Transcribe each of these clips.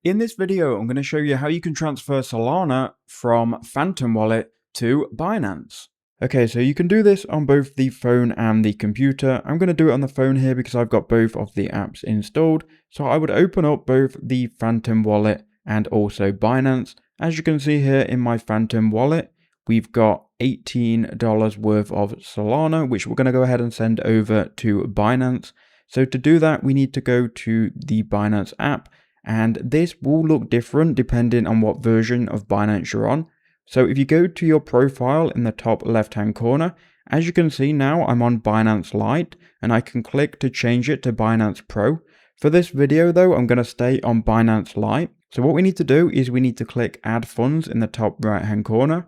In this video, I'm going to show you how you can transfer Solana from Phantom Wallet to Binance. Okay, so you can do this on both the phone and the computer. I'm going to do it on the phone here because I've got both of the apps installed. So I would open up both the Phantom Wallet and also Binance. As you can see here in my Phantom Wallet, we've got $18 worth of Solana, which we're going to go ahead and send over to Binance. So to do that, we need to go to the Binance app. And this will look different depending on what version of Binance you're on. So if you go to your profile in the top left hand corner, as you can see now I'm on Binance Lite and I can click to change it to Binance Pro. For this video though, I'm going to stay on Binance Lite. So what we need to do is we need to click add funds in the top right hand corner.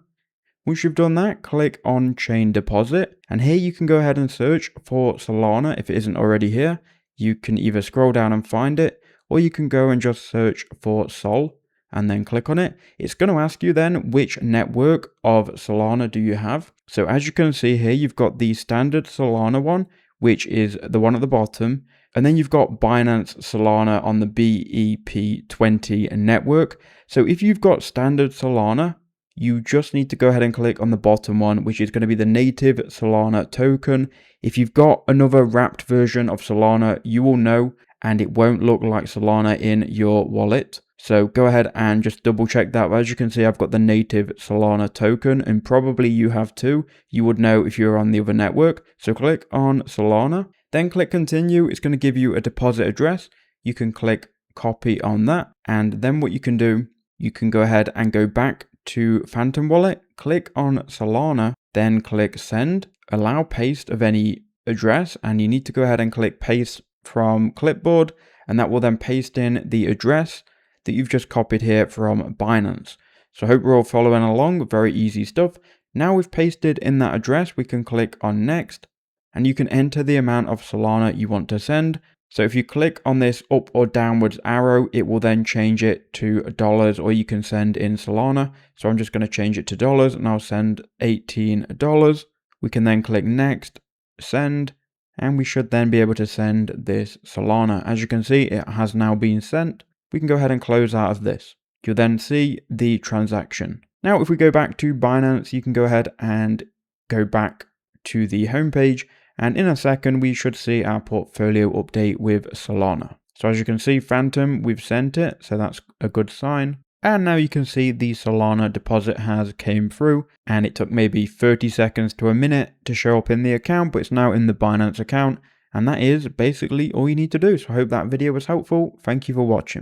Once you've done that, click on chain deposit, and here you can go ahead and search for Solana if it isn't already here. You can either scroll down and find it, or you can go and just search for Sol and then click on it. It's going to ask you then which network of Solana do you have. So as you can see here, you've got the standard Solana one, which is the one at the bottom. And then you've got Binance Solana on the BEP20 network. So if you've got standard Solana, you just need to go ahead and click on the bottom one, which is going to be the native Solana token. If you've got another wrapped version of Solana, you will know, and it won't look like Solana in your wallet. So go ahead and just double check that. As you can see, I've got the native Solana token, and probably you have too. You would know if you're on the other network. So click on Solana, then click continue. It's going to give you a deposit address. You can click copy on that. And then what you can do, you can go ahead and go back to Phantom Wallet, click on Solana, then click send, allow paste of any address, and you need to go ahead and click paste from clipboard, and that will then paste in the address that you've just copied here from Binance. So I hope we're all following along. Very easy stuff. Now we've pasted in that address, we can click on next, and you can enter the amount of Solana you want to send. So if you click on this up or downwards arrow, it will then change it to dollars, or you can send in Solana. So I'm just going to change it to dollars, and I'll send $18. We can then click next, send, and we should then be able to send this Solana. As you can see, it has now been sent. We can go ahead and close out of this. You'll then see the transaction. Now, if we go back to Binance, you can go ahead and go back to the homepage. And in a second, we should see our portfolio update with Solana. So as you can see, Phantom, we've sent it. So that's a good sign. And now you can see the Solana deposit has came through, and it took maybe 30 seconds to a minute to show up in the account, but it's now in the Binance account. And that is basically all you need to do. So I hope that video was helpful. Thank you for watching.